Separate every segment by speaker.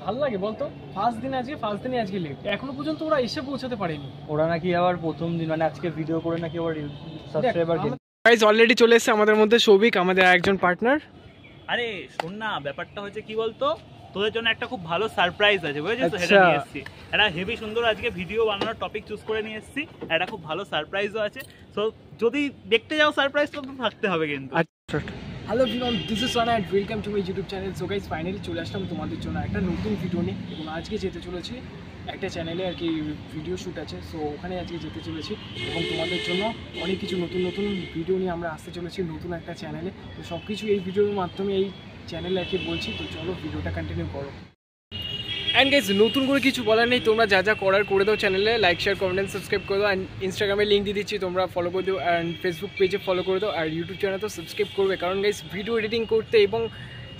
Speaker 1: ভালো লাগে বলতো, ফার্স্ট দিনে আজকে লেট, এখনো পর্যন্ত ওরা এসে পৌঁছাতে পারেনি।
Speaker 2: ওরা নাকি আবার প্রথম দিন মানে আজকে ভিডিও করে নাকি আবার সাবস্ক্রাইবার গেল।
Speaker 1: গাইস অলরেডি চলে এসেছে আমাদের মধ্যে সৌভিক, আমাদের একজন পার্টনার।
Speaker 3: আরে শোন না, ব্যাপারটা হচ্ছে কি বলতো, তোদের জন্য একটা খুব ভালো সারপ্রাইজ আছে, বুঝেছিস? সেটা নিয়ে এসেছি, একটা হেভি সুন্দর আজকে ভিডিও বানানোর টপিক চুজ করে নিয়ে এসেছি, একটা খুব ভালো সারপ্রাইজও আছে। সো যদি দেখতে যাও সারপ্রাইজটা তো থাকতে হবে কিন্তু।
Speaker 1: Hello everyone, this is Sana and welcome to my YouTube channel. So guys finally চলে আসলাম তোমাদের জন্য একটা নতুন ভিডিও নিয়ে, এবং আজকে যেতে চলেছি একটা চ্যানেলে আর কি ভিডিও শ্যুট আছে। সো ওখানে আজকে যেতে চলেছি এবং তোমাদের জন্য অনেক কিছু নতুন নতুন ভিডিও নিয়ে আমরা আসতে চলেছি নতুন একটা চ্যানেলে। তো সব কিছু এই ভিডিওর মাধ্যমে এই চ্যানেলে আর কি বলছি। তো চলো ভিডিওটা কন্টিনিউ করো। অ্যান্ড গাইজ নতুন করে কিছু বলার নেই, তোমরা যা যা করার করে দাও, চ্যানেলে লাইক শেয়ার কমেন্ট সাবস্ক্রাইব করে দাও। অ্যান্ড ইনস্টাগ্রামে লিঙ্ক দিয়ে দিচ্ছি, তোমরা ফলো করে দাও। অ্যান্ড ফেসবুক পেজে ফলো করে দাও, আর ইউটিউব চ্যানেল তো সাবস্ক্রাইব করবে, কারণ গাইজ ভিডিও এডিটিং করতে এবং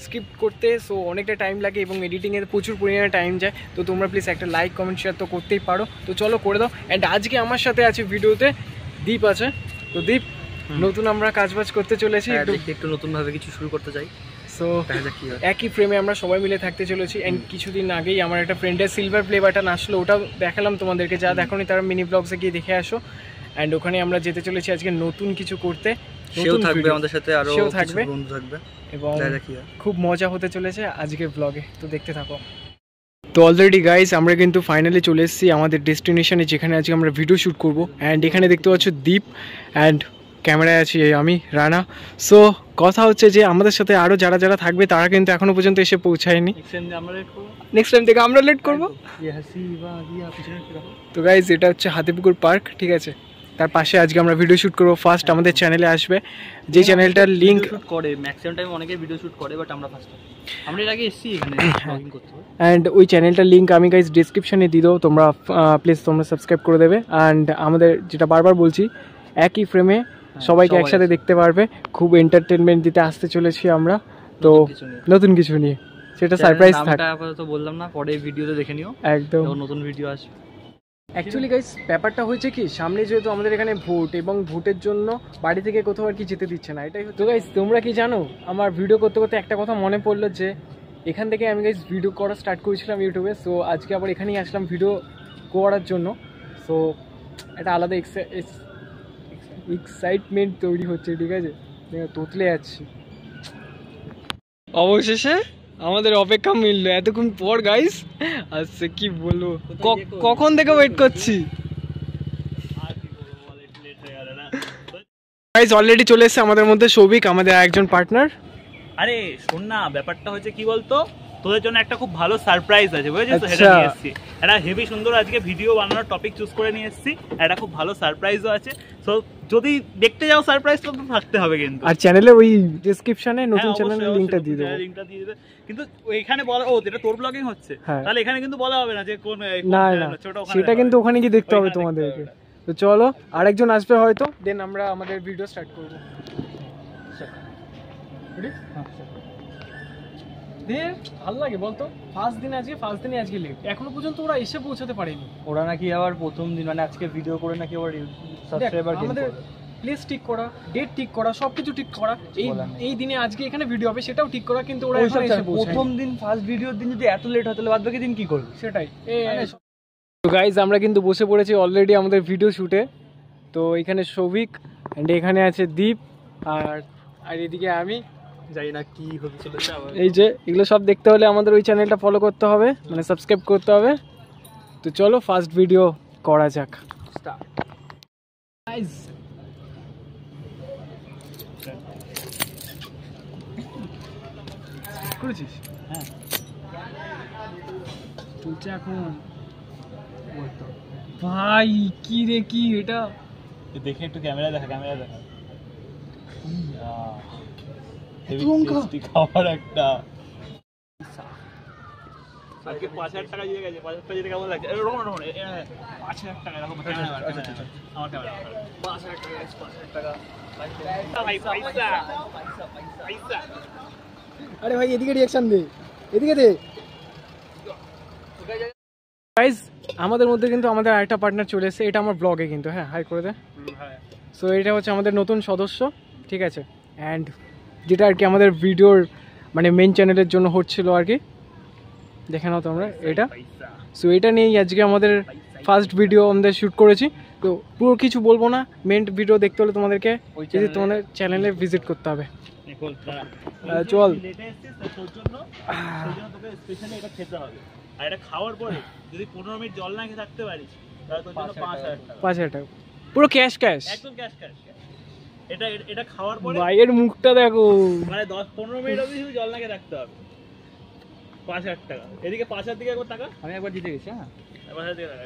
Speaker 1: স্ক্রিপ্ট করতে সো অনেকটা টাইম লাগে এবং এডিটিংয়ে প্রচুর পরিমাণে টাইম যায়। তো তোমরা প্লিজ একটা লাইক কমেন্ট শেয়ার তো করতেই পারো। তো চলো করে দাও। অ্যান্ড আজকে আমার সাথে আছে ভিডিওতে দীপ আছে। তো দীপ, নতুন আমরা কাজবাজ করতে চলেছি,
Speaker 2: একটু নতুনভাবে কিছু শুরু করতে চাই।
Speaker 1: সো একই ফ্রেমে আমরা সবাই মিলে থাকতে চলেছি। অ্যান্ড কিছুদিন আগেই আমার একটা ফ্রেন্ডের সিলভার প্লে বাটন আসলো, ওটাও দেখালাম তোমাদেরকে, যা দেখোনি তারা মিনি ব্লগসে গিয়ে দেখে আসো। অ্যান্ড ওখানে আমরা যেতে চলেছি আজকে নতুন কিছু করতে,
Speaker 2: সেও থাকবে আমাদের সাথে, আরো
Speaker 1: সেও থাকবে,
Speaker 2: বন্ধু থাকবে,
Speaker 1: এবং খুব মজা হতে চলেছে আজকের ব্লগে। তো দেখতে থাকো। তো অলরেডি গাইস আমরা কিন্তু ফাইনালি চলে এসেছি আমাদের ডেস্টিনেশনে, যেখানে আজকে আমরা ভিডিও শ্যুট করব। অ্যান্ড এখানে দেখতে পাচ্ছ দীপ, অ্যান্ড ক্যামেরায় আছি আমি রানা। সো কথা হচ্ছে যে আমাদের সাথে আরও যারা যারা থাকবে তারা কিন্তু এখনও পর্যন্ত এসে পৌঁছায়নি। নেক্সট টাইম থেকে আমরা লেট করবো। তো গাইস এটা হচ্ছে হাতিপুকুর পার্ক, ঠিক আছে? তার পাশে আজকে আমরা ভিডিও শ্যুট করবো। ফার্স্ট আমাদের চ্যানেলে আসবে, যে চ্যানেলটার লিঙ্ক
Speaker 2: করে ম্যাক্সিমাম টাইম অনেকে ভিডিও শ্যুট করে, বাট আমরা ফার্স্ট আমরা এর আগে এসেছি এখানে ব্লগিং করতে।
Speaker 1: অ্যান্ড ওই চ্যানেলটার লিঙ্ক আমি গাইস ডিসক্রিপশনে দিয়ে দেবো, তোমরা প্লিজ তোমরা সাবস্ক্রাইব করে দেবে। অ্যান্ড আমাদের যেটা বারবার বলছি, একই ফ্রেমে সবাইকে একসাথে দেখতে পারবে। খুব এন্টারটেনমেন্ট দিতে আসতে চলেছি আমরা, তো নতুন কিছু নিয়ে, সেটা সারপ্রাইজ থাকবে।
Speaker 2: আপাতত বললাম না, পরে ভিডিওতে দেখে নিও,
Speaker 1: একদম
Speaker 2: নতুন ভিডিও আসবে।
Speaker 1: অ্যাকচুয়ালি গাইস ব্যাপারটা হয়েছে কি, সামনে যেহেতু আমাদের এখানে ভোট, এবং ভোটের জন্য বাড়ি থেকে কোথাও আর কি যেতে দিচ্ছে না, এটাই তো গাইস। তোমরা কি জানো, আমার ভিডিও করতে করতে একটা কথা মনে পড়লো, যে এখান থেকে আমি গাইস ভিডিও করা স্টার্ট করেছিলাম ইউটিউবে। সো আজকে আবার এখানেই আসলাম ভিডিও করার জন্য। সো একটা আলাদা এক্সাইটমেন্ট তৈরি হচ্ছে, ঠিক আছে? তোতলে যাচ্ছি। অবশেষে আমাদের অপেক্ষা মিললো এতক্ষণ পর গাইস। আচ্ছা কি বলবো, কখন থেকে ওয়েট করছি। গাইস অলরেডি চলে এসেছে আমাদের মধ্যে সৌভিক, আমাদের একজন পার্টনার।
Speaker 3: আরে শোন না, ব্যাপারটা হচ্ছে কি বলতো, তোদের জন্য একটা খুব ভালো সারপ্রাইজ আছে, বুঝেছিস? সেটা নিয়ে এসেছি, একটা হেভি সুন্দর আজকে ভিডিও বানানোর টপিক চুজ করে নিয়ে এসেছি, একটা খুব ভালো সারপ্রাইজও আছে। সো যদি দেখতে যাও সারপ্রাইজটা তো থাকতে হবে কিন্তু।
Speaker 1: আর চ্যানেলে ওই ডেসক্রিপশনে নতুন চ্যানেলের লিংকটা দিয়ে দেবো,
Speaker 3: কিন্তু এখানে বলা, ও এটা তোর ব্লগিং হচ্ছে, তাহলে এখানে কিন্তু বলা হবে না যে কোন
Speaker 1: না না, সেটা কিন্তু ওখানে গিয়ে দেখতে হবে তোমাদেরকে। তো চলো, আরেকজন আসবে হয়তো, দেন আমরা আমাদের ভিডিও স্টার্ট করবো। ভালো লাগে বলতো, ফার্স্ট দিনে আজকে লেট, এখনো পর্যন্ত ওরা এসে পৌঁছাতে পারেনি।
Speaker 2: ওরা নাকি আবার প্রথম দিন মানে আজকে ভিডিও করে নাকি আবার সাবস্ক্রাইবার গেল।
Speaker 1: আমাদের প্লেস ঠিক করা, ডেট ঠিক করা, সবকিছু ঠিক করা, এই দিনে আজকে এখানে ভিডিও হবে সেটাও ঠিক করা, কিন্তু ওরা এসে পৌঁছায়নি।
Speaker 2: প্রথম দিন ফার্স্ট ভিডিওর দিন যদি এত লেট হয়, তাহলে বাদ বাকি দিন কি করবে?
Speaker 1: সেটাই। তো গাইজ আমরা কিন্তু বসে পড়েছি অলরেডি আমাদের ভিডিও শুটে। তো এখানে সৌভিক, অ্যান্ড এখানে আছে দীপ, আর এদিকে আমি।
Speaker 2: জানি না কি হতে চলেছে।
Speaker 1: এই যে এগুলো সব দেখতে হলে আমাদের ওই চ্যানেলটা ফলো করতে হবে, মানে সাবস্ক্রাইব করতে হবে। তো চলো ফার্স্ট ভিডিও করা যাক। করেছিস? হ্যাঁ চলছে এখন। ভাই কি রে, কি এটা
Speaker 3: দেখে একটু ক্যামেরা দেখা, ক্যামেরা দেখা। খাবার একটা আজকে 5,000 টাকা দিয়ে গেছে, 5,000 টাকা দিতে কেমন লাগছে? 5,000 টাকা দেখো, আমার ক্যামেরা 5,000 টাকা, 5,000 টাকা ভাই, পয়সা।
Speaker 1: আরে ভাই এদিকে রিঅ্যাকশন দে, এদিকে দে। গাইস আমাদের মধ্যে কিন্তু আমাদের আরেকটা পার্টনার চলে এসেছে, এটা আমার ব্লগে কিন্তু, হ্যাঁ হাই করে দে। সো এটা হচ্ছে আমাদের নতুন সদস্য, ঠিক আছে? অ্যান্ড যেটা আর কি আমাদের ভিডিওর মানে মেন চ্যানেলের জন্য হচ্ছিল আর কি। দেখে নাও তোমরা এটা।
Speaker 3: পয়সা
Speaker 1: সো এটা নিয়েই আজকে আমাদের ফার্স্ট ভিডিও আমাদের শ্যুট করেছি। তো পুরো কিছু বলবো না, মেন ভিডিও দেখতে হলে তোমাদেরকে
Speaker 2: ওই
Speaker 1: যদি তোমাদের চ্যানেলে ভিজিট করতে হবে।
Speaker 3: নিকোল
Speaker 1: চল।
Speaker 3: লেটে এসেছিস তো তোর জন্য তোকে স্পেশালি এটা খেতে হবে। আর এটা খাওয়ার পরে যদি 15 মিনিট জল না খেয়ে থাকতে পারিস তাহলে তোর জন্য 5000 টাকা।
Speaker 1: 5000 টাকা পুরো ক্যাশ ক্যাশ।
Speaker 3: একদম ক্যাশ ক্যাশ। এটা এটা খাওয়ার পরে
Speaker 1: ভাইয়ের মুখটা দেখো,
Speaker 3: মানে 10-15 মিনিট অবধি শুধু জল না খেয়ে রাখতে হবে। 5000 টাকা। এদিকে 5000 দিকে একবার টাকা,
Speaker 2: আমি একবার জিতে গেছি। হ্যাঁ,
Speaker 3: এবার দিকে টাকা।